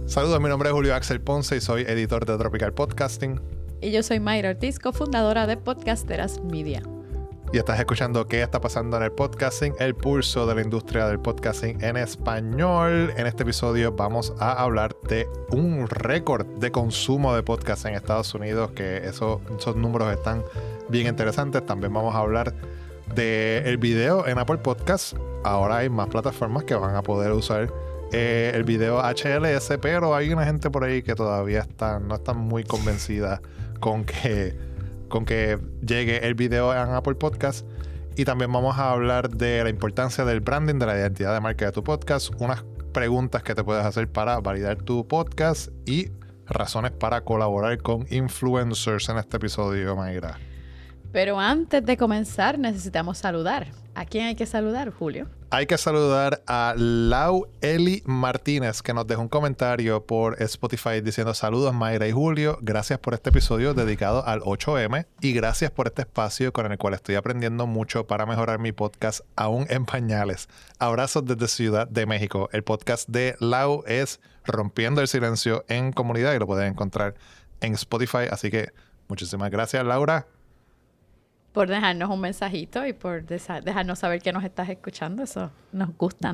Saludos, mi nombre es Julio Axel Ponce y soy editor de Tropical Podcasting. Y yo soy Mayra Ortiz, cofundadora de Podcasteras Media. Y estás escuchando qué está pasando en el podcasting, el pulso de la industria del podcasting en español. En este episodio vamos a hablar de un récord de consumo de podcast en Estados Unidos, que esos números están bien interesantes. También vamos a hablar del video en Apple Podcasts. Ahora hay más plataformas que van a poder usar el video HLS, pero hay una gente por ahí que todavía no está muy convencida con que llegue el video en Apple Podcast. Y también vamos a hablar de la importancia del branding, de la identidad de marca de tu podcast, unas preguntas que te puedes hacer para validar tu podcast y razones para colaborar con influencers en este episodio, Mayra. Pero antes de comenzar necesitamos saludar. ¿A quién hay que saludar, Julio? Hay que saludar a Lau Eli Martínez, que nos dejó un comentario por Spotify diciendo: saludos Mayra y Julio, gracias por este episodio dedicado al 8M y gracias por este espacio con el cual estoy aprendiendo mucho para mejorar mi podcast aún en pañales. Abrazos desde Ciudad de México. El podcast de Lau es Rompiendo el Silencio en Comunidad y lo pueden encontrar en Spotify, así que muchísimas gracias, Laura, por dejarnos un mensajito y por dejarnos saber que nos estás escuchando. Eso nos gusta.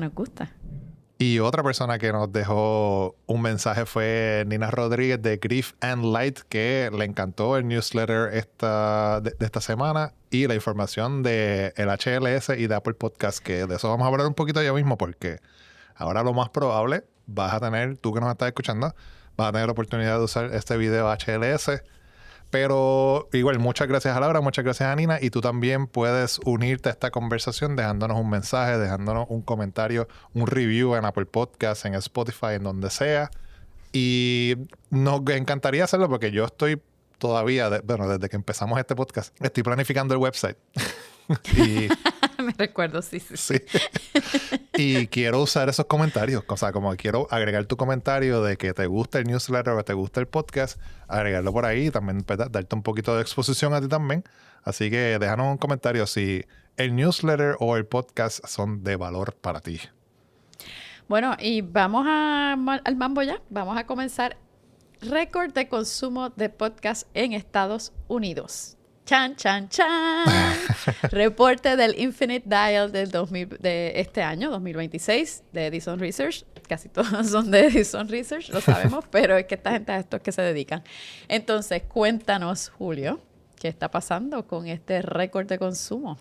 Y otra persona que nos dejó un mensaje fue Nina Rodríguez de Grief and Light, que le encantó el newsletter de esta semana y la información de el HLS y de Apple Podcast, que de eso vamos a hablar un poquito ya mismo, porque ahora lo más probable vas a tener, tú que nos estás escuchando, vas a tener la oportunidad de usar este video HLS. Pero igual, muchas gracias a Laura, muchas gracias a Nina, y tú también puedes unirte a esta conversación dejándonos un mensaje, dejándonos un comentario, un review en Apple Podcasts, en Spotify, en donde sea. Y nos encantaría hacerlo porque yo estoy todavía, desde que empezamos este podcast, estoy planificando el website. Y me recuerdo, sí. Y quiero usar esos comentarios. O sea, como quiero agregar tu comentario de que te gusta el newsletter o te gusta el podcast, agregarlo por ahí y también darte un poquito de exposición a ti también. Así que déjanos un comentario si el newsletter o el podcast son de valor para ti. Bueno, y vamos al mambo ya. Vamos a comenzar. Récord de consumo de podcast en Estados Unidos. ¡Chan! Reporte del Infinite Dial de este año, 2026, de Edison Research. Casi todos son de Edison Research, lo sabemos, pero es que esta gente a estos que se dedican. Entonces, cuéntanos, Julio, ¿qué está pasando con este récord de consumo?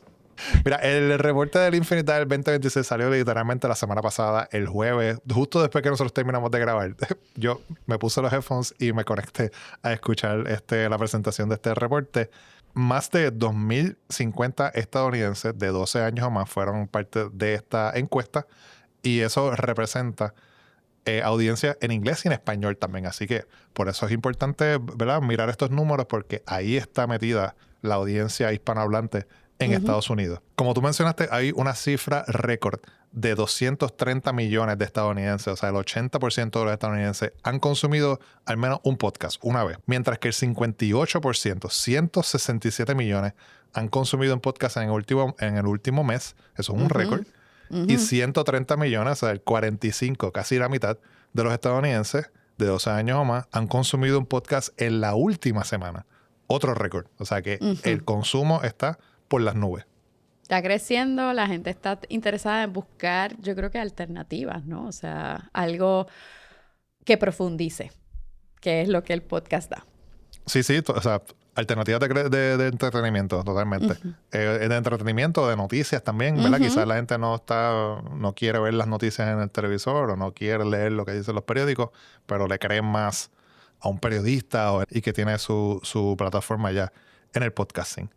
Mira, el reporte del Infinite Dial 2026 salió literalmente la semana pasada, el jueves, justo después que nosotros terminamos de grabar. Yo me puse los headphones y me conecté a escuchar la presentación de este reporte. Más de 2.050 estadounidenses de 12 años o más fueron parte de esta encuesta y eso representa audiencia en inglés y en español también. Así que por eso es importante, ¿verdad?, mirar estos números porque ahí está metida la audiencia hispanohablante en Estados Unidos. Como tú mencionaste, hay una cifra récord de 230 millones de estadounidenses, o sea, el 80% de los estadounidenses han consumido al menos un podcast una vez, mientras que el 58%, 167 millones, han consumido un podcast en el último mes, eso es un récord, y 130 millones, o sea, el 45, casi la mitad de los estadounidenses de 12 años o más, han consumido un podcast en la última semana. Otro récord, o sea que el consumo está por las nubes. Está creciendo, la gente está interesada en buscar, yo creo que alternativas, ¿no? O sea, algo que profundice, que es lo que el podcast da. Sí, o sea, alternativas de entretenimiento, totalmente. De entretenimiento, de noticias también, ¿verdad? Quizás la gente no quiere ver las noticias en el televisor o no quiere leer lo que dicen los periódicos, pero le creen más a un periodista y que tiene su plataforma ya en el podcasting.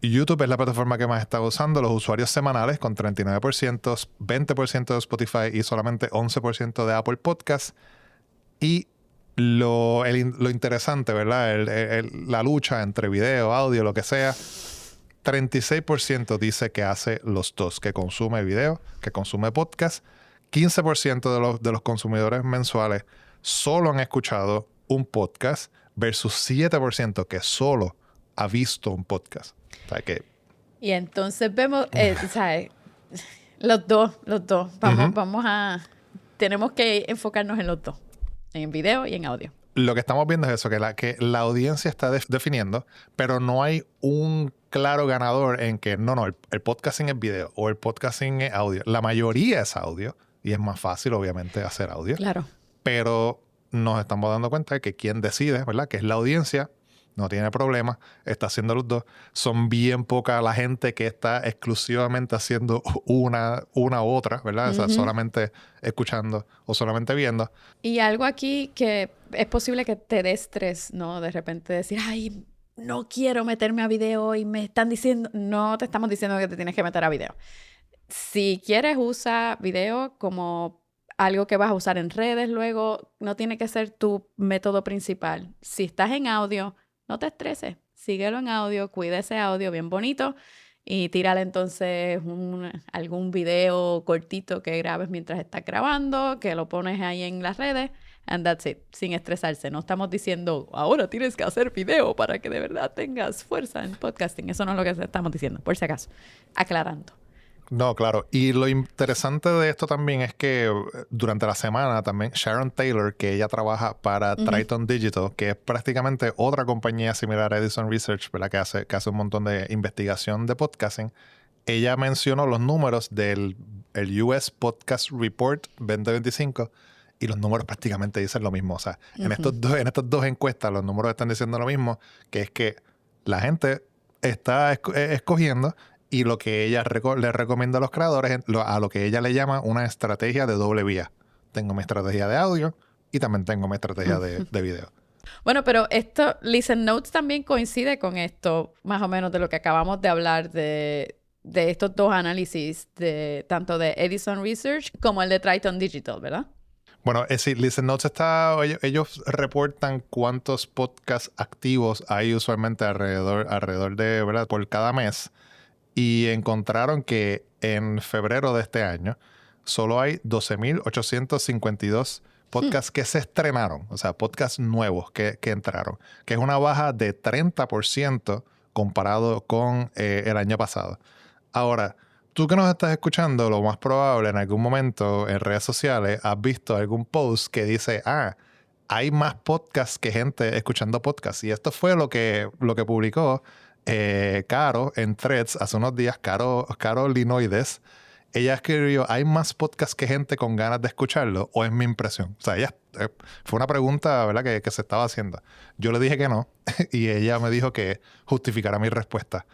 YouTube es la plataforma que más está usando los usuarios semanales con 39%, 20% de Spotify y solamente 11% de Apple Podcasts. Y lo interesante, ¿verdad? La lucha entre video, audio, lo que sea, 36% dice que hace los dos, que consume video, que consume podcast. 15% de los consumidores mensuales solo han escuchado un podcast versus 7% que solo ha visto un podcast. O sea que... Y entonces vemos, ¿sabes? Los dos. Vamos a tenemos que enfocarnos en los dos, en video y en audio. Lo que estamos viendo es eso, que la audiencia está definiendo, pero no hay un claro ganador en que no, el podcasting es video o el podcasting es audio. La mayoría es audio y es más fácil, obviamente, hacer audio. Claro. Pero nos estamos dando cuenta de que quien decide, ¿verdad? Que es la audiencia, no tiene problema, está haciendo los dos. Son bien poca la gente que está exclusivamente haciendo una u otra, ¿verdad? O sea, solamente escuchando o solamente viendo. Y algo aquí que es posible que te dé estrés, ¿no? De repente decir, ay, no quiero meterme a video y me están diciendo... No te estamos diciendo que te tienes que meter a video. Si quieres, usa video como algo que vas a usar en redes luego. No tiene que ser tu método principal. Si estás en audio, no te estreses. Síguelo en audio, cuida ese audio bien bonito y tírale entonces algún video cortito que grabes mientras estás grabando, que lo pones ahí en las redes, and that's it, sin estresarse. No estamos diciendo, ahora tienes que hacer video para que de verdad tengas fuerza en podcasting. Eso no es lo que estamos diciendo, por si acaso. Aclarando. No, claro. Y lo interesante de esto también es que durante la semana también Sharon Taylor, que ella trabaja para Triton Digital, que es prácticamente otra compañía similar a Edison Research, ¿verdad? Que hace un montón de investigación de podcasting, ella mencionó los números del el US Podcast Report 2025 y los números prácticamente dicen lo mismo. O sea, en estas dos encuestas los números están diciendo lo mismo, que es que la gente está escogiendo y lo que ella le recomienda a los creadores es a lo que ella le llama una estrategia de doble vía. Tengo mi estrategia de audio y también tengo mi estrategia de video. Bueno, pero esto, Listen Notes también coincide con esto, más o menos de lo que acabamos de hablar de estos dos análisis, tanto de Edison Research como el de Triton Digital, ¿verdad? Bueno, sí, Listen Notes ellos reportan cuántos podcasts activos hay usualmente alrededor de, ¿verdad? Por cada mes. Y encontraron que en febrero de este año solo hay 12,852 podcasts que se estrenaron, o sea, podcasts nuevos que entraron, que es una baja de 30% comparado con el año pasado. Ahora, tú que nos estás escuchando, lo más probable en algún momento en redes sociales has visto algún post que dice, hay más podcasts que gente escuchando podcasts. Y esto fue lo que publicó Caro en Threads hace unos días, Caro Linoides. Ella escribió, ¿hay más podcasts que gente con ganas de escucharlo? ¿O es mi impresión? O sea, fue una pregunta, ¿verdad? Que se estaba haciendo. Yo le dije que no y ella me dijo que justificara mi respuesta.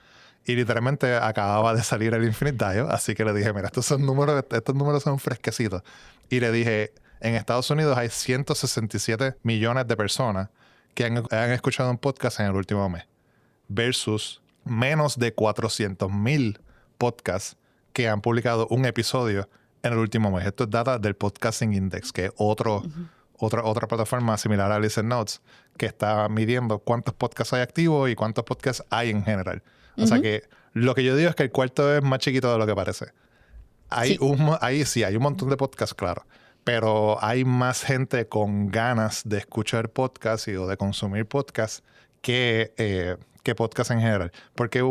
Y literalmente acababa de salir el Infinite Dial, así que le dije, mira, estos números son fresquecitos. Y le dije, en Estados Unidos hay 167 millones de personas que han escuchado un podcast en el último mes, versus menos de 400,000 podcasts que han publicado un episodio en el último mes. Esto es data del Podcasting Index, que es otra plataforma similar a Listen Notes, que está midiendo cuántos podcasts hay activos y cuántos podcasts hay en general. O sea que lo que yo digo es que el cuarto es más chiquito de lo que parece. Hay un montón de podcasts, claro, pero hay más gente con ganas de escuchar podcasts o de consumir podcasts que podcasts en general. Porque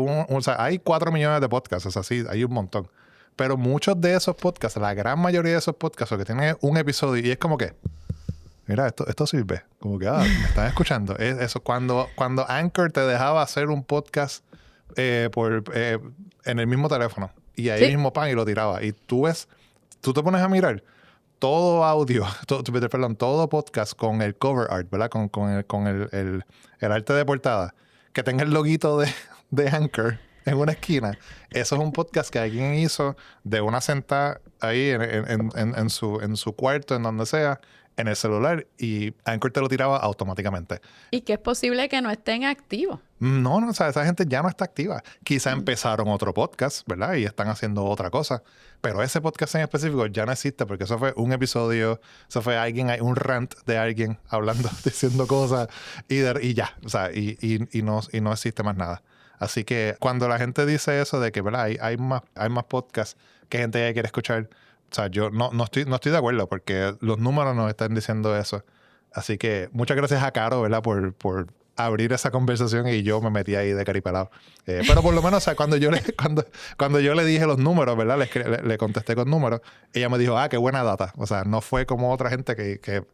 hay 4 millones de podcasts, o sea, sí, hay un montón. Pero muchos de esos podcasts, la gran mayoría de esos podcasts, lo que tienen es un episodio y es como que, mira, esto sirve. Como que, me están escuchando. Es eso, cuando Anchor te dejaba hacer un podcast en el mismo teléfono y ahí mismo y lo tiraba. Y tú te pones a mirar todo audio, todo podcast con el cover art, ¿verdad? Con el arte de portada, que tenga el loguito de Anchor en una esquina. Eso es un podcast que alguien hizo de una sentada ahí en su cuarto, en donde sea, en el celular, y Anchor te lo tiraba automáticamente. Y que es posible que no estén activos. No, o sea, esa gente ya no está activa. Quizá empezaron otro podcast, ¿verdad? Y están haciendo otra cosa. Pero ese podcast en específico ya no existe porque eso fue un episodio, eso fue un rant de alguien hablando, diciendo cosas y ya. O sea, y no existe más nada. Así que cuando la gente dice eso de que, ¿verdad? Hay más podcasts que gente ya quiere escuchar. O sea, yo no estoy de acuerdo porque los números nos están diciendo eso. Así que muchas gracias a Caro, ¿verdad? Por abrir esa conversación y yo me metí ahí de caripelado. Pero por lo menos, o sea, cuando yo le dije los números, ¿verdad? Le contesté con números, ella me dijo, qué buena data. O sea, no fue como otra gente que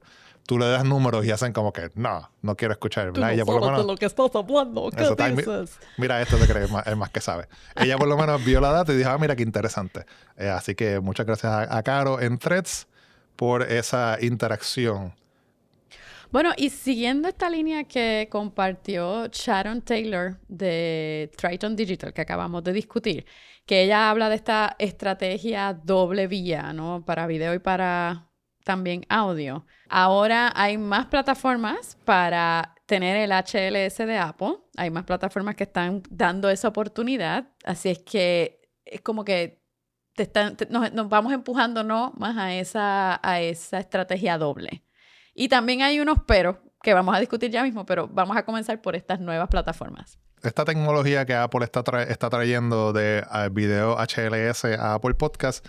tú le das números y hacen como que, no quiero escuchar, ¿verdad? Tú no Ella por lo menos... de lo que estás hablando, ¿qué Eso, dices? mira, esto te crees el más que sabe. Ella por lo menos vio la data y dijo, mira qué interesante. Así que muchas gracias a Caro en Threads por esa interacción. Bueno, y siguiendo esta línea que compartió Sharon Taylor de Triton Digital, que acabamos de discutir, que ella habla de esta estrategia doble vía, ¿no? Para video y para también audio. Ahora hay más plataformas para tener el HLS de Apple. Hay más plataformas que están dando esa oportunidad. Así es que es como que nos vamos empujando, ¿no? Más a esa estrategia doble. Y también hay unos peros que vamos a discutir ya mismo, pero vamos a comenzar por estas nuevas plataformas. Esta tecnología que Apple está trayendo de video HLS a Apple Podcast,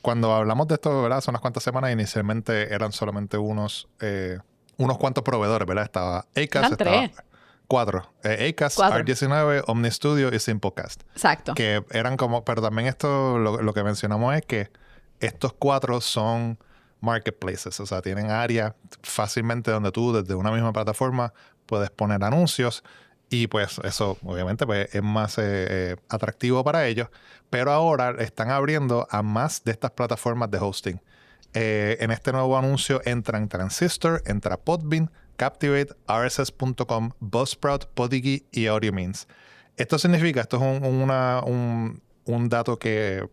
cuando hablamos de esto, ¿verdad? Hace unas cuantas semanas, inicialmente eran solamente unos cuantos proveedores, ¿verdad? Estaba Acast, estaba 4. Acast, R19, Omni Studio y Simplecast. Exacto. Que eran como... Pero también esto, lo que mencionamos es que estos 4 son marketplaces. O sea, tienen áreas fácilmente donde tú, desde una misma plataforma, puedes poner anuncios. Y pues eso, obviamente, pues, es más atractivo para ellos. Pero ahora están abriendo a más de estas plataformas de hosting. En este nuevo anuncio entran Transistor, entra Podbean, Captivate, RSS.com, Buzzsprout, Podigy y AudioMeans. Esto es un dato que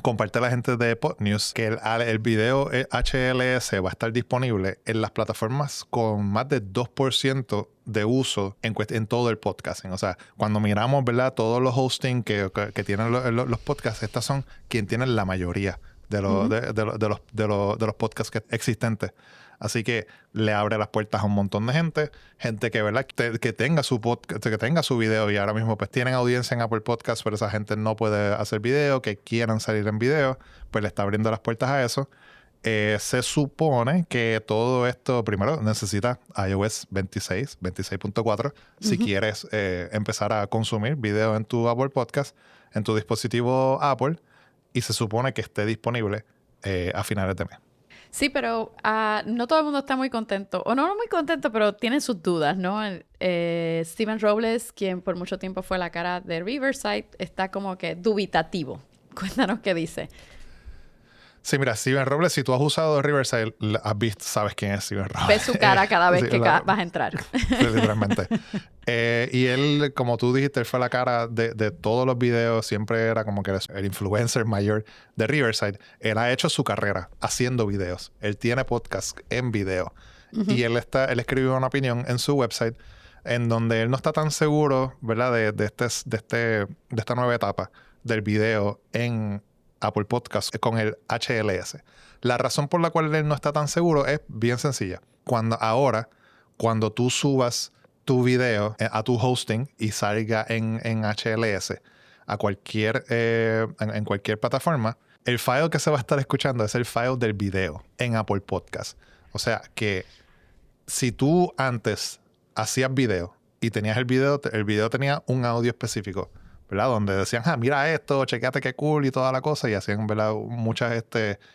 comparte la gente de PodNews, que el video HLS va a estar disponible en las plataformas con más de 2% de uso en todo el podcasting. O sea, cuando miramos, ¿verdad? Todos los hosting que tienen los podcasts, estas son quien tienen la mayoría de los podcasts existentes. Así que le abre las puertas a un montón de gente que, ¿verdad? que tenga su podcast, que tenga su video, y ahora mismo pues tienen audiencia en Apple Podcasts, pero esa gente no puede hacer video, que quieran salir en video, pues le está abriendo las puertas a eso. Se supone que todo esto primero necesita iOS 26.4 si quieres empezar a consumir video en tu Apple Podcast, en tu dispositivo Apple, y se supone que esté disponible a finales de mes. Sí, pero no todo el mundo está muy contento. O no muy contento, pero tienen sus dudas, ¿no? Steven Robles, quien por mucho tiempo fue la cara de Riverside, está como que dubitativo. Cuéntanos qué dice. Sí, mira, Steven Robles, si tú has usado Riverside, has visto, sabes quién es Steven Robles. Ves su cara cada vez que vas a entrar. Literalmente. Y él, como tú dijiste, él fue la cara de todos los videos. Siempre era como que el influencer mayor de Riverside. Él ha hecho su carrera haciendo videos. Él tiene podcast en video. Y él escribió una opinión en su website en donde él no está tan seguro, ¿verdad? De esta nueva etapa del video en Apple Podcast con el HLS. La razón por la cual él no está tan seguro es bien sencilla. Cuando tú subas tu video a tu hosting y salga en HLS a en cualquier plataforma, el file que se va a estar escuchando es el file del video en Apple Podcast. O sea que si tú antes hacías video y tenías el video tenía un audio específico, ¿verdad? Donde decían, mira esto, chequéate qué cool y toda la cosa, y hacían, ¿verdad? Muchas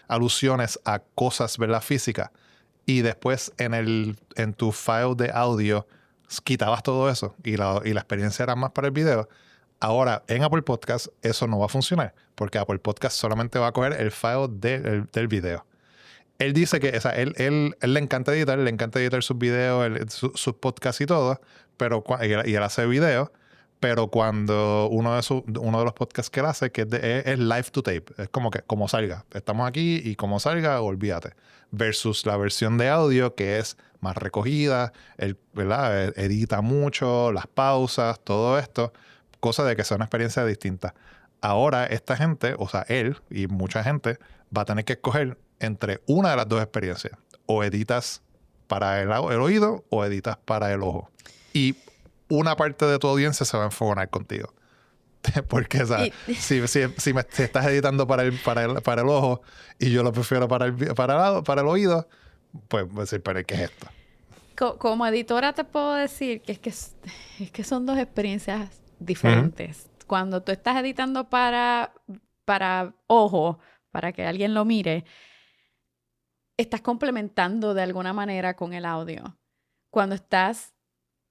alusiones a cosas, ¿verdad? Físicas. Y después en tu file de audio quitabas todo eso y la experiencia era más para el video. Ahora, en Apple Podcast eso no va a funcionar, porque Apple Podcast solamente va a coger el file del video. Él dice que, o sea, él le encanta editar sus videos, sus podcasts y todo, y él hace videos. Pero cuando uno de los podcasts que él hace, que es live to tape, es como que como salga, estamos aquí y como salga, olvídate. Versus la versión de audio, que es más recogida, ¿verdad? Edita mucho, las pausas, todo esto, cosa de que sea una experiencia distinta. Ahora esta gente, o sea, él y mucha gente, va a tener que escoger entre una de las dos experiencias. O editas para el oído o editas para el ojo. Y una parte de tu audiencia se va a enfocar contigo. Porque, o sea, si estás editando para el ojo y yo lo prefiero para el oído, pues voy a decir, pero ¿qué es esto? como editora te puedo decir que es que son dos experiencias diferentes. Cuando tú estás editando para ojo, para que alguien lo mire, estás complementando de alguna manera con el audio. Cuando estás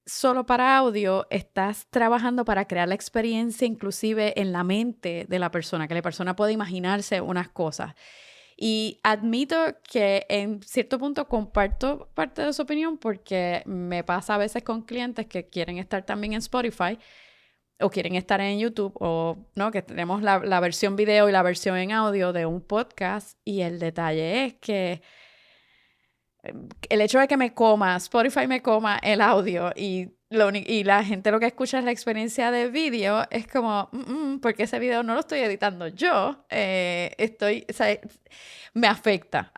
solo para audio, estás trabajando para crear la experiencia inclusive en la mente de la persona, que la persona pueda imaginarse unas cosas. Y admito que en cierto punto comparto parte de su opinión porque me pasa a veces con clientes que quieren estar también en Spotify o quieren estar en YouTube o no, que tenemos la versión video y la versión en audio de un podcast y el detalle es que el hecho de que Spotify me coma el audio y la gente lo que escucha es la experiencia de vídeo, es como, porque ese video no lo estoy editando yo, o sea, me afecta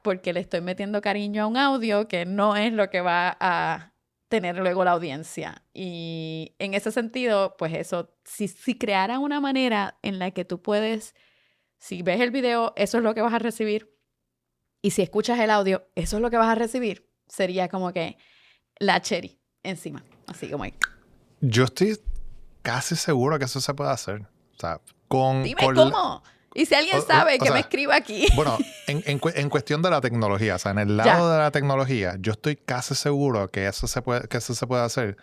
porque le estoy metiendo cariño a un audio que no es lo que va a tener luego la audiencia. Y en ese sentido, pues eso, si creara una manera en la que tú puedes, si ves el video, eso es lo que vas a recibir. Y si escuchas el audio, eso es lo que vas a recibir. Sería como que la cherry encima. Así como ahí. Yo estoy casi seguro que eso se puede hacer. O sea, Dime cómo. Y si alguien sabe, que me escriba aquí. Bueno, en cuestión de la tecnología, o sea, en el lado de la tecnología, yo estoy casi seguro que eso se puede hacer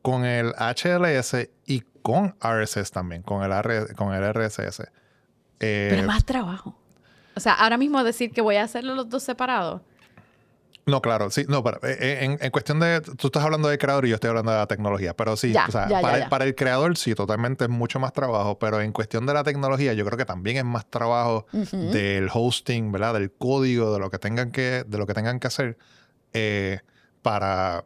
con el HLS y con RSS también, con el RSS. Pero es más trabajo. O sea, ahora mismo decir que voy a hacerlo los dos separados. No, claro, sí, no, pero en cuestión de, tú estás hablando de creador y yo estoy hablando de la tecnología, pero sí, para el creador sí, totalmente es mucho más trabajo, pero en cuestión de la tecnología yo creo que también es más trabajo del hosting, ¿verdad? Del código, de lo que tengan que hacer para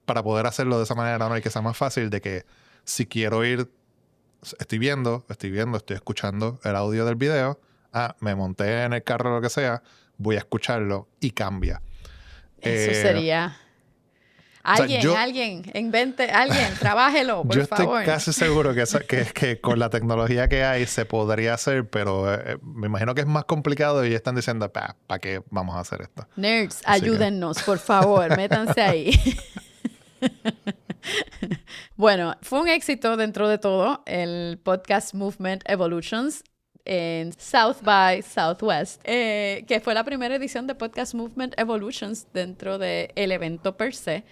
poder hacerlo de esa manera, ¿no? Y que sea más fácil de que si quiero ir, estoy escuchando el audio del video, me monté en el carro o lo que sea, voy a escucharlo y cambia. Eso sería... Alguien, trabájelo, por favor. Yo estoy casi seguro que con la tecnología que hay se podría hacer, pero me imagino que es más complicado y están diciendo, ¿para qué vamos a hacer esto? Nerds, ayúdennos, por favor, métanse ahí. Bueno, fue un éxito dentro de todo el Podcast Movement Evolutions en South by Southwest, que fue la primera edición de Podcast Movement Evolutions dentro del evento per se.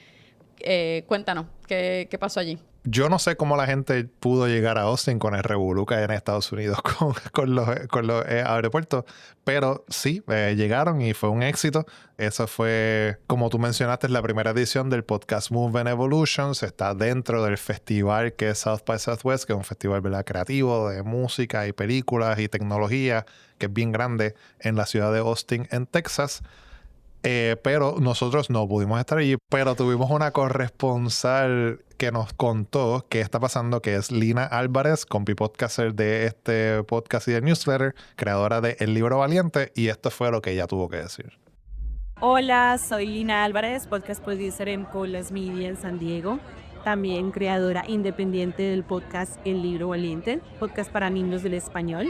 Cuéntanos, ¿qué pasó allí? Yo no sé cómo la gente pudo llegar a Austin con el revolú que hay en Estados Unidos con los aeropuertos, pero sí, llegaron y fue un éxito. Eso fue, como tú mencionaste, la primera edición del Podcast Movement Evolutions. Está dentro del festival que es South by Southwest, que es un festival, ¿verdad?, creativo de música y películas y tecnología, que es bien grande en la ciudad de Austin, en Texas. Pero nosotros no pudimos estar allí, pero tuvimos una corresponsal que nos contó qué está pasando, que es Lina Álvarez, compi podcaster de este podcast y del newsletter, creadora de El Libro Valiente, y esto fue lo que ella tuvo que decir. Hola, soy Lina Álvarez, podcast producer en Colas Media en San Diego, también creadora independiente del podcast El Libro Valiente, podcast para niños del español.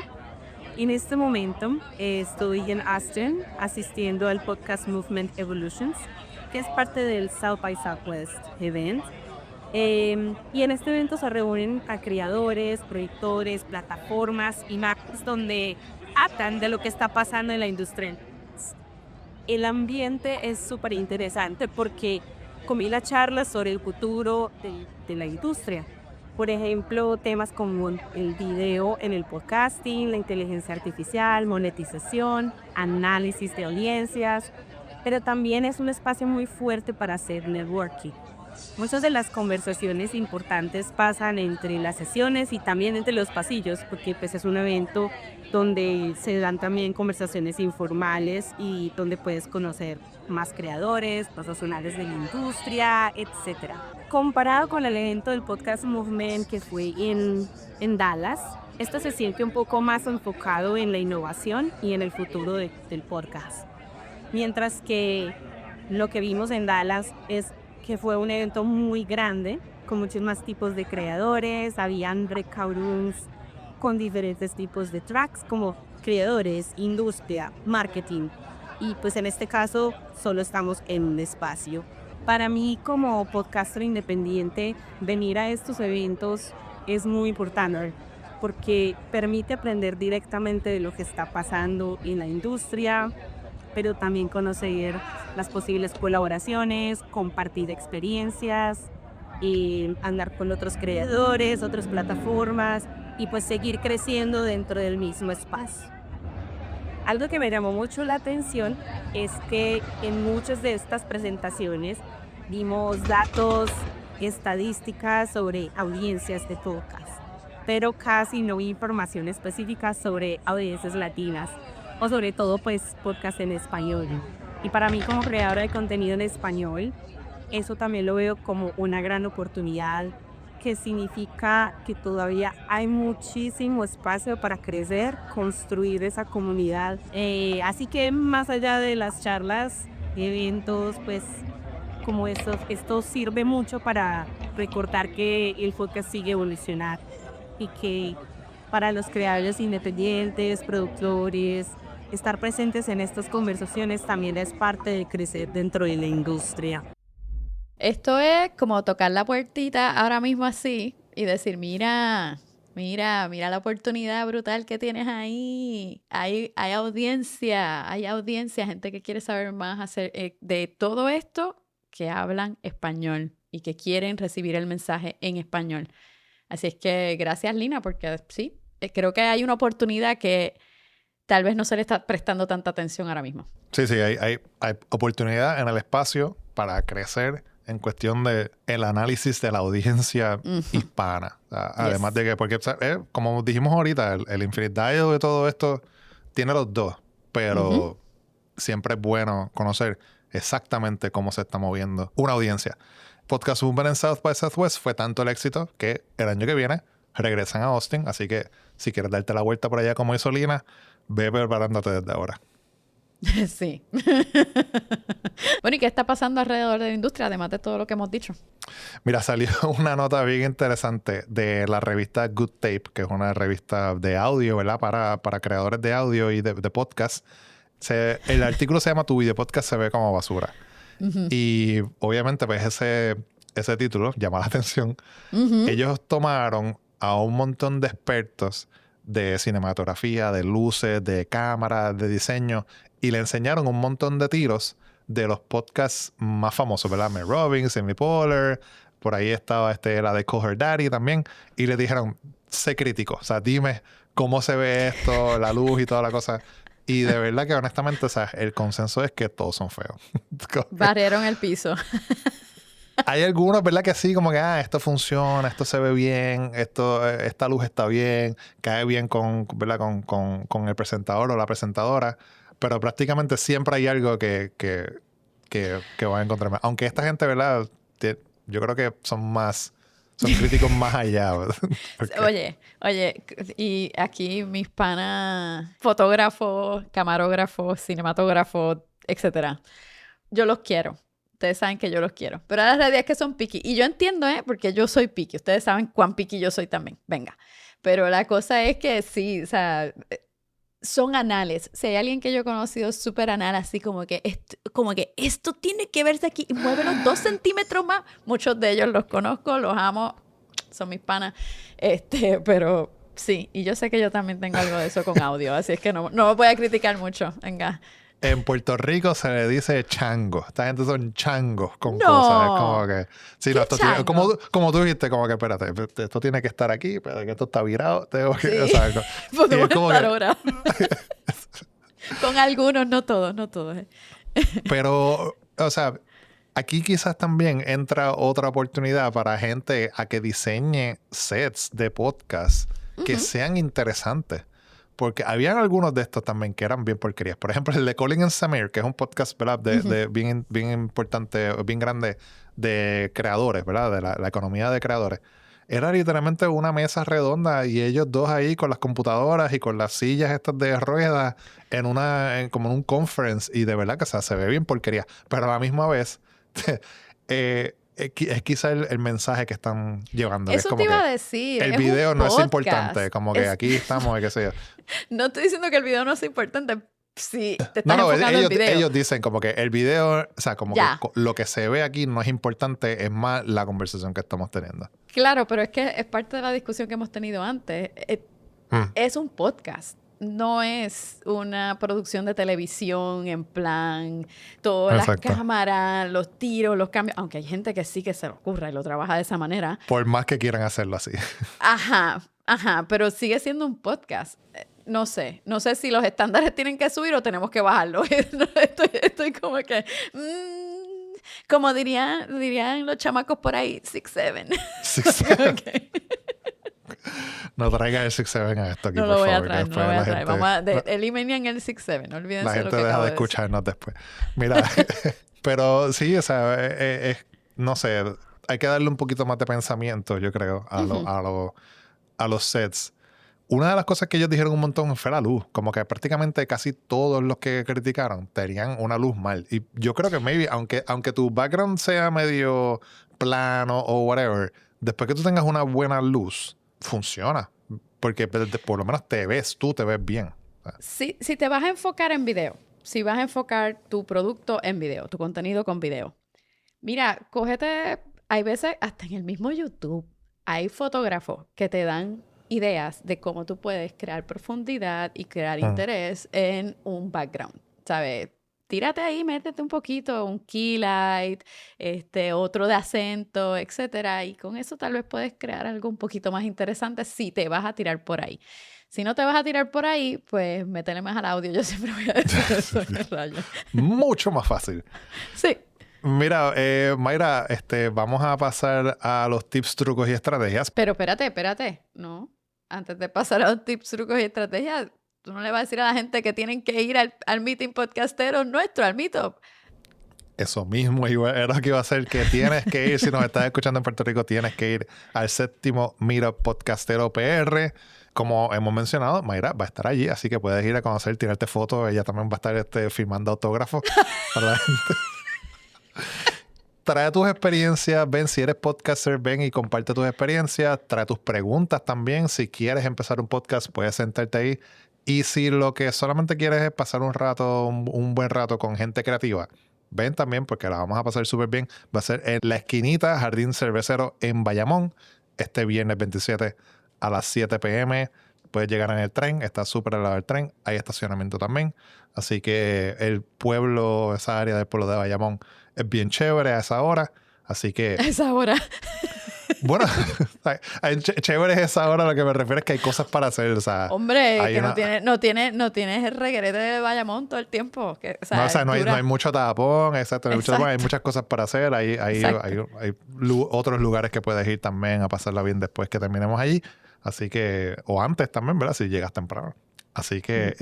En este momento estoy en Austin asistiendo al Podcast Movement Evolutions, que es parte del South by Southwest event. Y en este evento se reúnen a creadores, proyectores, plataformas y marcas donde hablan de lo que está pasando en la industria. El ambiente es súper interesante porque combina charlas sobre el futuro de la industria. Por ejemplo, temas como el video en el podcasting, la inteligencia artificial, monetización, análisis de audiencias, pero también es un espacio muy fuerte para hacer networking. Muchas de las conversaciones importantes pasan entre las sesiones y también entre los pasillos, porque pues, es un evento donde se dan también conversaciones informales y donde puedes conocer más creadores, profesionales de la industria, etc. Comparado con el evento del Podcast Movement que fue en Dallas, esto se siente un poco más enfocado en la innovación y en el futuro del podcast. Mientras que lo que vimos en Dallas es que fue un evento muy grande, con muchos más tipos de creadores, habían breakout rooms con diferentes tipos de tracks como creadores, industria, marketing. Y pues en este caso solo estamos en un espacio. Para mí, como podcaster independiente, venir a estos eventos es muy importante porque permite aprender directamente de lo que está pasando en la industria, pero también conocer las posibles colaboraciones, compartir experiencias, y andar con otros creadores, otras plataformas y pues seguir creciendo dentro del mismo espacio. Algo que me llamó mucho la atención es que en muchas de estas presentaciones dimos datos, estadísticas sobre audiencias de podcast, pero casi no información específica sobre audiencias latinas o sobre todo pues podcast en español. Y para mí como creadora de contenido en español, eso también lo veo como una gran oportunidad, que significa que todavía hay muchísimo espacio para crecer, construir esa comunidad. Así que más allá de las charlas, eventos, pues como esto sirve mucho para recordar que el podcast sigue evolucionando y que para los creadores independientes, productores, estar presentes en estas conversaciones también es parte de crecer dentro de la industria. Esto es como tocar la puertita ahora mismo así y decir, mira la oportunidad brutal que tienes ahí. Hay audiencia, gente que quiere saber más de todo esto, que hablan español y que quieren recibir el mensaje en español. Así es que gracias, Lina, porque sí, creo que hay una oportunidad que tal vez no se le está prestando tanta atención ahora mismo. Sí, hay oportunidad en el espacio para crecer en cuestión de el análisis de la audiencia hispana. Además de que, porque como dijimos ahorita, el Infinite Dial de todo esto tiene los dos, pero siempre es bueno conocer exactamente cómo se está moviendo una audiencia. Podcast Urban en South by Southwest fue tanto el éxito que el año que viene regresan a Austin, así que si quieres darte la vuelta por allá como hizo Lina, ve preparándote desde ahora. Sí. Bueno, ¿y qué está pasando alrededor de la industria, además de todo lo que hemos dicho? Mira, salió una nota bien interesante de la revista Good Tape, que es una revista de audio, ¿verdad? Para creadores de audio y de podcast. El artículo se llama Tu video podcast se ve como basura. Y obviamente, pues ese título llama la atención. Ellos tomaron a un montón de expertos de cinematografía, de luces, de cámaras, de diseño, y le enseñaron un montón de tiros de los podcasts más famosos, ¿verdad? Mel Robbins, Amy Poehler, por ahí estaba la de Call Her Daddy también, y le dijeron, sé crítico, o sea, dime cómo se ve esto, la luz y toda la cosa. Y de verdad que honestamente, o sea, el consenso es que todos son feos. Barrieron el piso. Hay algunos, ¿verdad? Que sí, como que, esto funciona, esto se ve bien, esta luz está bien, cae bien ¿verdad? Con el presentador o la presentadora, pero prácticamente siempre hay algo que van a encontrar más. Aunque esta gente, ¿verdad? Yo creo que son críticos más allá. Oye, y aquí mis panas, fotógrafos, camarógrafos, cinematógrafos, etcétera. Yo los quiero. Ustedes saben que yo los quiero. Pero la realidad es que son picky. Y yo entiendo, porque yo soy picky. Ustedes saben cuán picky yo soy también. Venga. Pero la cosa es que sí, o sea, son anales. Si hay alguien que yo he conocido súper anal, así como que esto tiene que verse aquí y muévelo 2 centímetros más. Muchos de ellos los conozco, los amo. Son mis panas. Pero sí. Y yo sé que yo también tengo algo de eso con audio. Así es que no me voy a criticar mucho. Venga. En Puerto Rico se le dice chango. Esta gente son changos con cosas. Es como que... Sí, no, como tú dijiste, como que espérate, esto tiene que estar aquí, pero que esto está virado. Tengo que... Sí. O sea, podemos estar ahora. Con algunos, no todos. Pero, o sea, aquí quizás también entra otra oportunidad para gente a que diseñe sets de podcast que sean interesantes. Porque habían algunos de estos también que eran bien porquerías. Por ejemplo, el de Colin and Samir, que es un podcast, ¿verdad? De bien importante, bien grande de creadores, ¿verdad? De la economía de creadores. Era literalmente una mesa redonda y ellos dos ahí con las computadoras y con las sillas estas de ruedas como en un conference. Y de verdad que, o sea, se ve bien porquería. Pero a la misma vez... es quizá el mensaje que están llevando. Eso es como te iba a decir. El video no es importante. Como que aquí estamos, qué sé yo. No estoy diciendo que el video no sea importante, si te No, estás no, enfocando en video. ellos dicen como que el video, o sea, como Ya. que lo que se ve aquí no es importante, es más la conversación que estamos teniendo. Claro, pero es que es parte de la discusión que hemos tenido antes. Mm. Es un podcast. No es una producción de televisión en plan, todas las Exacto. cámaras, los tiros, los cambios. Aunque hay gente que sí que se le ocurra y lo trabaja de esa manera. Por más que quieran hacerlo así. Ajá, pero sigue siendo un podcast. No sé si los estándares tienen que subir o tenemos que bajarlos. Estoy como que, como dirían los chamacos por ahí, 6'7". 6'7". Ok. No traigas el 6'7" a esto aquí, No por lo voy a favor. traer, que no lo voy a después traer. Vamos a eliminen el 6'7", no olvídense la lo gente que deja acabo de de decir. escucharnos después. Mira, pero sí, o sea, no sé, hay que darle un poquito más de pensamiento, yo creo, a los sets. Una de las cosas que ellos dijeron un montón fue la luz. Como que prácticamente casi todos los que criticaron tenían una luz mal. Y yo creo que maybe, aunque tu background sea medio plano o whatever, después que tú tengas una buena luz, funciona. Porque por lo menos te ves bien. Si te vas a enfocar en video, si vas a enfocar tu producto en video, tu contenido con video, mira, hay veces hasta en el mismo YouTube, hay fotógrafos que te dan ideas de cómo tú puedes crear profundidad y crear interés en un background, ¿sabes? Tírate ahí, métete un poquito, un key light, otro de acento, etcétera, y con eso tal vez puedes crear algo un poquito más interesante si te vas a tirar por ahí. Si no te vas a tirar por ahí, pues métele más al audio. Yo siempre voy a decir eso en el rayo. Mucho más fácil. Sí. Mira, Mayra, vamos a pasar a los tips, trucos y estrategias. Pero espérate. No. Antes de pasar a los tips, trucos y estrategias, tú no le vas a decir a la gente que tienen que ir al meeting podcastero nuestro, al meetup. Eso mismo era lo que iba a ser, que tienes que ir, si nos estás escuchando en Puerto Rico, tienes que ir al 7º Meetup Podcastero PR. Como hemos mencionado, Mayra va a estar allí, así que puedes ir a conocer, tirarte fotos. Ella también va a estar firmando autógrafos para la gente. Trae tus experiencias, ven si eres podcaster, ven y comparte tus experiencias. Trae tus preguntas también. Si quieres empezar un podcast, puedes sentarte ahí. Y si lo que solamente quieres es pasar un rato, un buen rato con gente creativa, ven también porque la vamos a pasar súper bien. Va a ser en la esquinita Jardín Cervecero en Bayamón, este viernes 27 a las 7 p.m. Puedes llegar en el tren, está súper al lado del tren. Hay estacionamiento también. Así que el pueblo, esa área del pueblo de Bayamón, es bien chévere a esa hora. Así que... A esa hora. Bueno, chévere es esa hora, lo que me refiero es que hay cosas para hacer. O sea, hombre, que no tienes el reguerete de Bayamón todo el tiempo. No hay mucho tapón, exacto. Hay muchas cosas para hacer. Hay otros lugares que puedes ir también a pasarla bien después que terminemos allí. Así que, o antes también, ¿verdad? Si llegas temprano. Así que,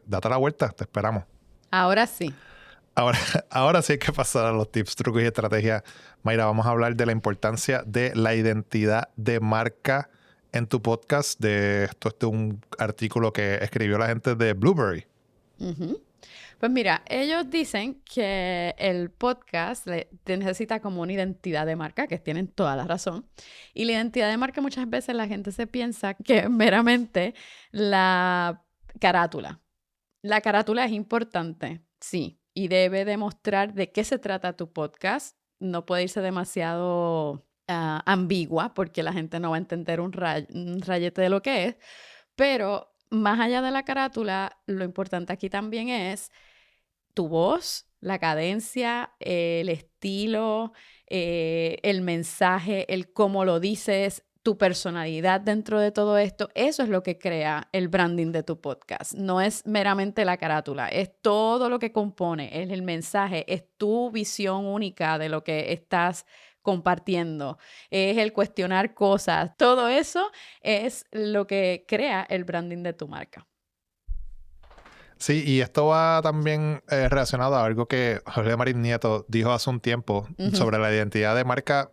date la vuelta, te esperamos. Ahora sí. Ahora sí hay que pasar a los tips, trucos y estrategias. Mayra, vamos a hablar de la importancia de la identidad de marca en tu podcast. Esto es un artículo que escribió la gente de Blueberry. Uh-huh. Pues mira, ellos dicen que el podcast necesita como una identidad de marca, que tienen toda la razón. Y la identidad de marca muchas veces la gente se piensa que es meramente la carátula. La carátula es importante, sí, y debe demostrar de qué se trata tu podcast. No puede irse demasiado ambigua porque la gente no va a entender un rayete de lo que es. Pero más allá de la carátula, lo importante aquí también es tu voz, la cadencia, el estilo, el mensaje, el cómo lo dices, tu personalidad dentro de todo esto. Eso es lo que crea el branding de tu podcast. No es meramente la carátula, es todo lo que compone, es el mensaje, es tu visión única de lo que estás compartiendo, es el cuestionar cosas. Todo eso es lo que crea el branding de tu marca. Sí, y esto va también relacionado a algo que Jorge Marín Nieto dijo hace un tiempo sobre la identidad de marca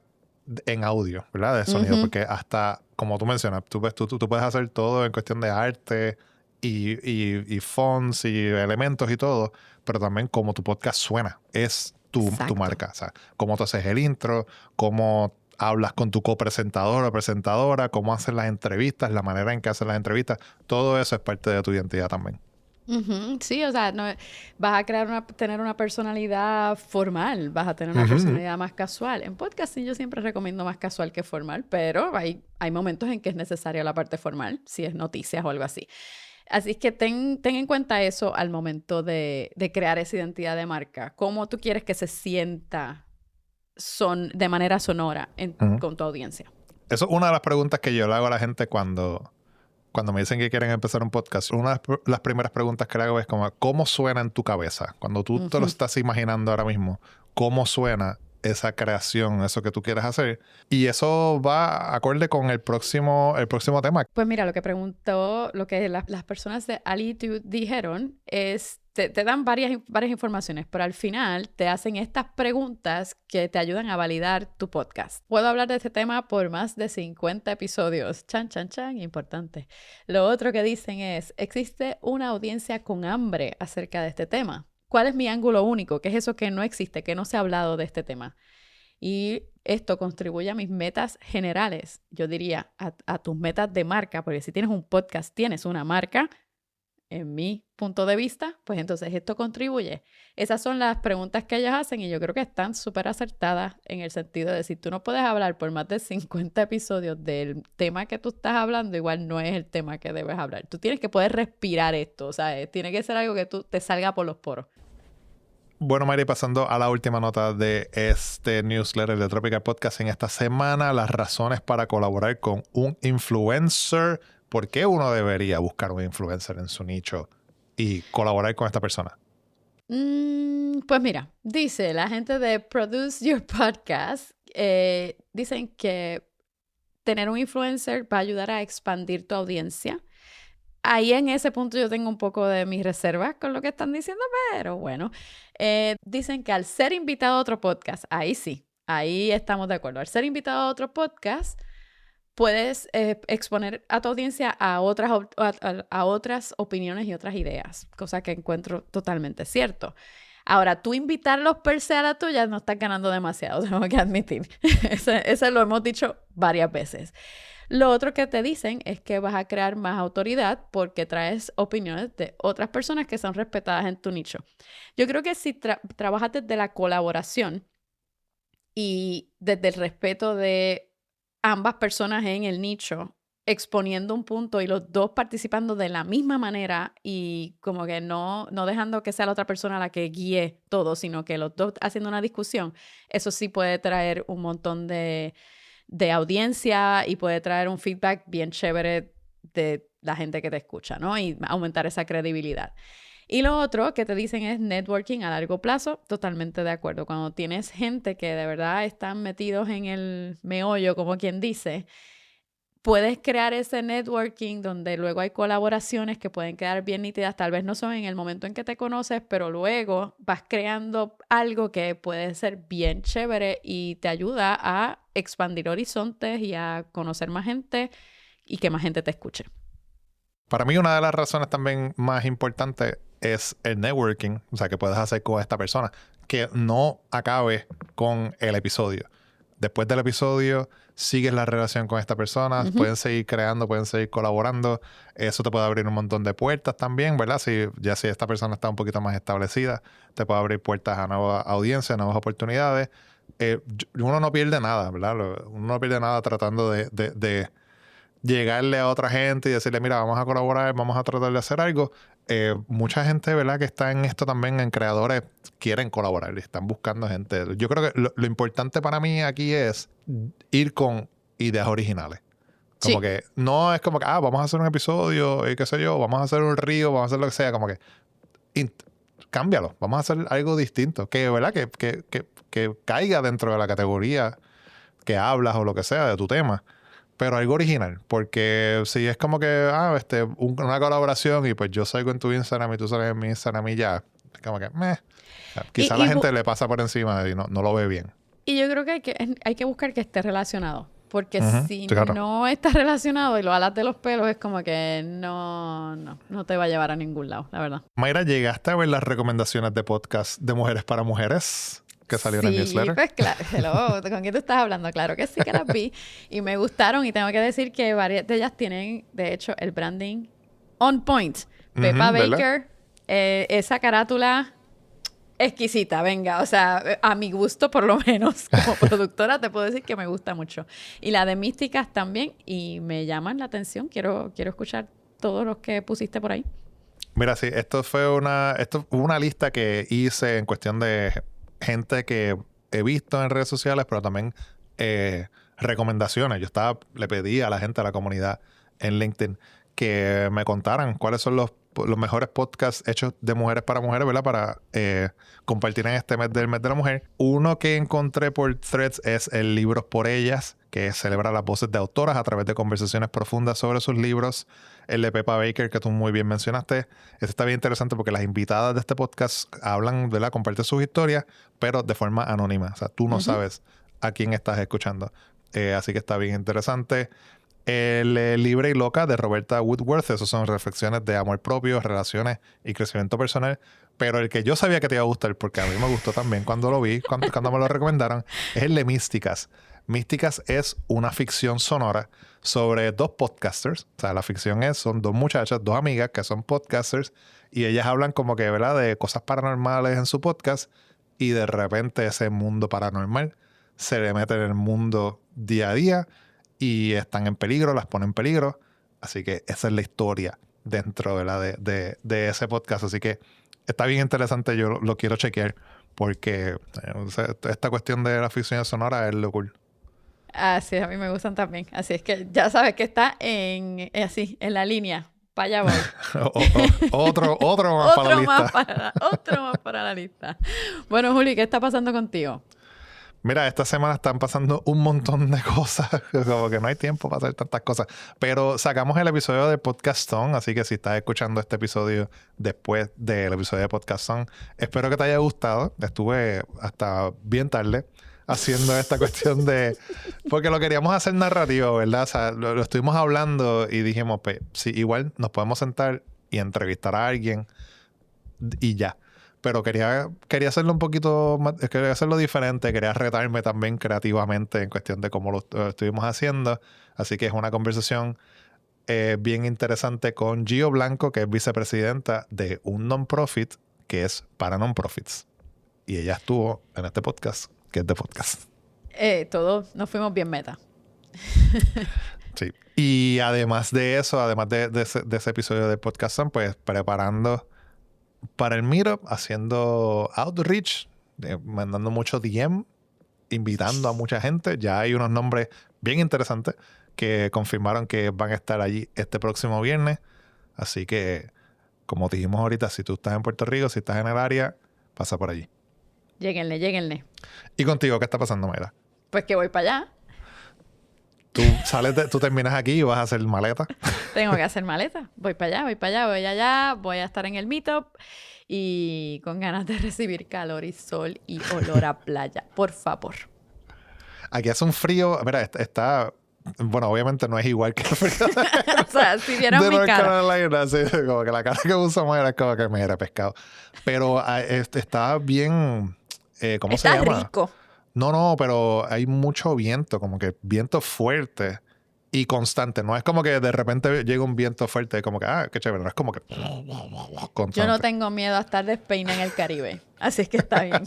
en audio, ¿verdad? De sonido, porque hasta, como tú mencionas, tú puedes hacer todo en cuestión de arte y fonts y elementos y todo, pero también cómo tu podcast suena, es tu marca. O sea, cómo tú haces el intro, cómo hablas con tu copresentador o presentadora, cómo haces las entrevistas, la manera en que haces las entrevistas, todo eso es parte de tu identidad también. Ujú, sí, o sea, no, vas a tener una personalidad formal, vas a tener una personalidad más casual. En podcasting yo siempre recomiendo más casual que formal, pero hay momentos en que es necesaria la parte formal, si es noticias o algo así. Así que ten en cuenta eso al momento de crear esa identidad de marca. ¿Cómo tú quieres que se sienta de manera sonora con tu audiencia? Eso es una de las preguntas que yo le hago a la gente cuando me dicen que quieren empezar un podcast. Una de las primeras preguntas que le hago es como, ¿cómo suena en tu cabeza? Cuando tú te lo estás imaginando ahora mismo, ¿cómo suena esa creación, eso que tú quieres hacer? Y eso va acorde con el próximo tema. Pues mira, lo que las personas de Alitude dijeron es, te dan varias informaciones, pero al final te hacen estas preguntas que te ayudan a validar tu podcast. Puedo hablar de este tema por más de 50 episodios. Chan, chan, chan, importante. Lo otro que dicen es, ¿existe una audiencia con hambre acerca de este tema? ¿Cuál es mi ángulo único? ¿Qué es eso que no existe, que no se ha hablado de este tema? Y esto contribuye a mis metas generales, yo diría, a tus metas de marca, porque si tienes un podcast, tienes una marca, en mi punto de vista, pues entonces esto contribuye. Esas son las preguntas que ellos hacen y yo creo que están súper acertadas en el sentido de si tú no puedes hablar por más de 50 episodios del tema que tú estás hablando, igual no es el tema que debes hablar. Tú tienes que poder respirar esto, o sea, tiene que ser algo que te salga por los poros. Bueno, Mari, pasando a la última nota de este newsletter de Tropical Podcast en esta semana, las razones para colaborar con un influencer. ¿Por qué uno debería buscar un influencer en su nicho y colaborar con esta persona? Pues mira, dice la gente de Produce Your Podcast, dicen que tener un influencer va a ayudar a expandir tu audiencia. Ahí en ese punto yo tengo un poco de mis reservas con lo que están diciendo, pero bueno. Dicen que al ser invitado a otro podcast, ahí sí, ahí estamos de acuerdo. Al ser invitado a otro podcast, puedes exponer a tu audiencia a otras opiniones y otras ideas, cosa que encuentro totalmente cierto. Ahora, tú invitarlos per se a la tuya no estás ganando demasiado, tengo que admitir. Eso lo hemos dicho varias veces. Lo otro que te dicen es que vas a crear más autoridad porque traes opiniones de otras personas que son respetadas en tu nicho. Yo creo que si trabajas desde la colaboración y desde el respeto de ambas personas en el nicho, exponiendo un punto y los dos participando de la misma manera y como que no dejando que sea la otra persona la que guíe todo, sino que los dos haciendo una discusión, eso sí puede traer un montón de audiencia y puede traer un feedback bien chévere de la gente que te escucha, ¿no? Y aumentar esa credibilidad. Y lo otro que te dicen es networking a largo plazo. Totalmente de acuerdo. Cuando tienes gente que de verdad están metidos en el meollo, como quien dice, puedes crear ese networking donde luego hay colaboraciones que pueden quedar bien nítidas. Tal vez no son en el momento en que te conoces, pero luego vas creando algo que puede ser bien chévere y te ayuda a expandir horizontes y a conocer más gente y que más gente te escuche. Para mí, una de las razones también más importantes es el networking, o sea, que puedes hacer con esta persona, que no acabe con el episodio. Después del episodio, sigues la relación con esta persona, pueden seguir creando, pueden seguir colaborando. Eso te puede abrir un montón de puertas también, ¿verdad? Si esta persona está un poquito más establecida, te puede abrir puertas a nuevas audiencias, nuevas oportunidades. Uno no pierde nada, ¿verdad? Uno no pierde nada tratando de llegarle a otra gente y decirle, mira, vamos a colaborar, vamos a tratar de hacer algo. Mucha gente, ¿verdad?, que está en esto también, en creadores, quieren colaborar y están buscando gente. Yo creo que lo importante para mí aquí es ir con ideas originales. Como que no es como que, vamos a hacer un episodio y qué sé yo, vamos a hacer un río, vamos a hacer lo que sea. Como que cámbialo, vamos a hacer algo distinto. Que, ¿verdad?, que caiga dentro de la categoría que hablas o lo que sea de tu tema. Pero algo original, porque si es como que, una colaboración y pues yo salgo en tu Instagram y tú sales en mi Instagram y ya, como que, quizá la gente le pasa por encima y no lo ve bien. Y yo creo que hay que buscar que esté relacionado, porque si no está relacionado y lo alas de los pelos, es como que no te va a llevar a ningún lado, la verdad. Mayra, ¿llegaste a ver las recomendaciones de podcast de Mujeres para Mujeres que salió en el newsletter? Pues claro, hello, ¿con quién tú estás hablando? Claro que sí que las vi y me gustaron y tengo que decir que varias de ellas tienen, de hecho, el branding on point. Peppa Baker, esa carátula exquisita, venga, o sea, a mi gusto por lo menos, como productora te puedo decir que me gusta mucho. Y la de Místicas también, y me llaman la atención, quiero escuchar todos los que pusiste por ahí. Mira, sí, esto fue una lista que hice en cuestión de gente que he visto en redes sociales, pero también recomendaciones. Le pedí a la gente, a la comunidad en LinkedIn, que me contaran cuáles son los mejores podcasts hechos de mujeres para mujeres, ¿verdad? Para compartir en este mes del mes de la mujer. Uno que encontré por Threads es el Libros por Ellas, que celebra las voces de autoras a través de conversaciones profundas sobre sus libros. El de Peppa Baker, que tú muy bien mencionaste. Este está bien interesante porque las invitadas de este podcast hablan, ¿verdad? Comparten sus historias, pero de forma anónima. O sea, tú no sabes a quién estás escuchando. Así que está bien interesante. El Libre y Loca de Roberta Woodworth. Esos son reflexiones de amor propio, relaciones y crecimiento personal. Pero el que yo sabía que te iba a gustar, porque a mí me gustó también cuando lo vi, cuando me lo recomendaron, es el de Místicas. Místicas es una ficción sonora sobre dos podcasters. O sea, la ficción son dos muchachas, dos amigas que son podcasters, y ellas hablan como que, ¿verdad?, de cosas paranormales en su podcast, y de repente ese mundo paranormal se le mete en el mundo día a día y están en peligro, las ponen en peligro. Así que esa es la historia dentro, ¿verdad?, de ese podcast. Así que está bien interesante, yo lo quiero chequear porque esta cuestión de la ficción sonora es lo cool. Así a mí me gustan también. Así es que ya sabes que está en la línea. Para allá voy. Otro más para la lista. Otro más para la lista. Bueno, Juli, ¿qué está pasando contigo? Mira, esta semana están pasando un montón de cosas. Como que no hay tiempo para hacer tantas cosas. Pero sacamos el episodio de Podcastón. Así que si estás escuchando este episodio después del episodio de Podcastón, espero que te haya gustado. Estuve hasta bien tarde haciendo esta cuestión de... Porque lo queríamos hacer narrativo, ¿verdad? O sea, lo estuvimos hablando y dijimos, pues, sí, igual nos podemos sentar y entrevistar a alguien y ya. Pero quería hacerlo un poquito más, quería hacerlo diferente, quería retarme también creativamente en cuestión de cómo lo estuvimos haciendo. Así que es una conversación bien interesante con Gio Blanco, que es vicepresidenta de un non-profit que es para non-profits. Y ella estuvo en este podcast, que es de podcast. Todos nos fuimos bien meta. Sí. Y además de eso, además de ese episodio de podcast, pues preparando para el Meetup, haciendo outreach, mandando mucho DM, invitando a mucha gente. Ya hay unos nombres bien interesantes que confirmaron que van a estar allí este próximo viernes. Así que, como dijimos ahorita, si tú estás en Puerto Rico, si estás en el área, pasa por allí. Lléguenle. ¿Y contigo qué está pasando, Mayra? Pues que voy para allá. Tú terminas aquí y vas a hacer maleta. Tengo que hacer maleta. Voy para allá. Voy a estar en el Meetup y con ganas de recibir calor y sol y olor a playa. Por favor. Aquí hace un frío. Mira, está... Bueno, obviamente no es igual que el frío o sea, si vieron mi cara. Carolina, sí, como que la cara que usa Mayra es como que me era pescado. Pero está bien... ¿Cómo se llama? Está rico. No, pero hay mucho viento, como que viento fuerte y constante. No es como que de repente llega un viento fuerte, como que, qué chévere. No es como que... constante. Yo no tengo miedo a estar despeinada en el Caribe. Así es que está bien.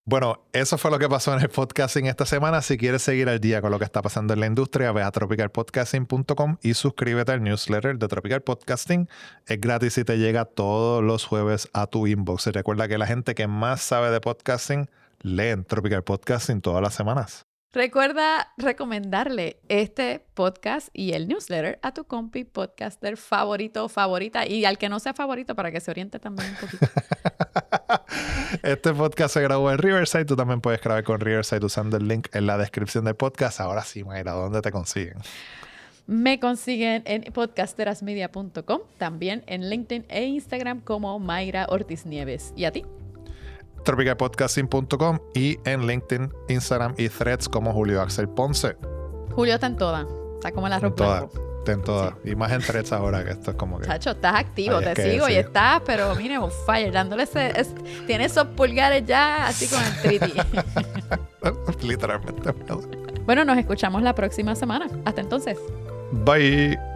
Bueno, eso fue lo que pasó en el podcasting esta semana. Si quieres seguir al día con lo que está pasando en la industria, ve a tropicalpodcasting.com y suscríbete al newsletter de Tropical Podcasting. Es gratis y te llega todos los jueves a tu inbox. Y recuerda que la gente que más sabe de podcasting lee en Tropical Podcasting todas las semanas. Recuerda recomendarle este podcast y el newsletter a tu compi podcaster favorito o favorita, y al que no sea favorito para que se oriente también un poquito. Este podcast se grabó en Riverside. Tú también puedes grabar con Riverside usando el link en la descripción del podcast. Ahora sí, Mayra, ¿dónde te consiguen? Me consiguen en podcasterasmedia.com, también en LinkedIn e Instagram como Mayra Ortiz Nieves. ¿Y a ti? tropicalpodcasting.com y en LinkedIn, Instagram y Threads como Julio Axel Ponce. Julio está en todas. Está como el arroz blanco. Está en todas. Sí. Y más en Threads ahora, que esto es como que... Chacho, estás activo. Te sigo y estás, pero mire, on fire. Dándole tiene esos pulgares ya así con el 3D. Literalmente. Bueno, nos escuchamos la próxima semana. Hasta entonces. Bye.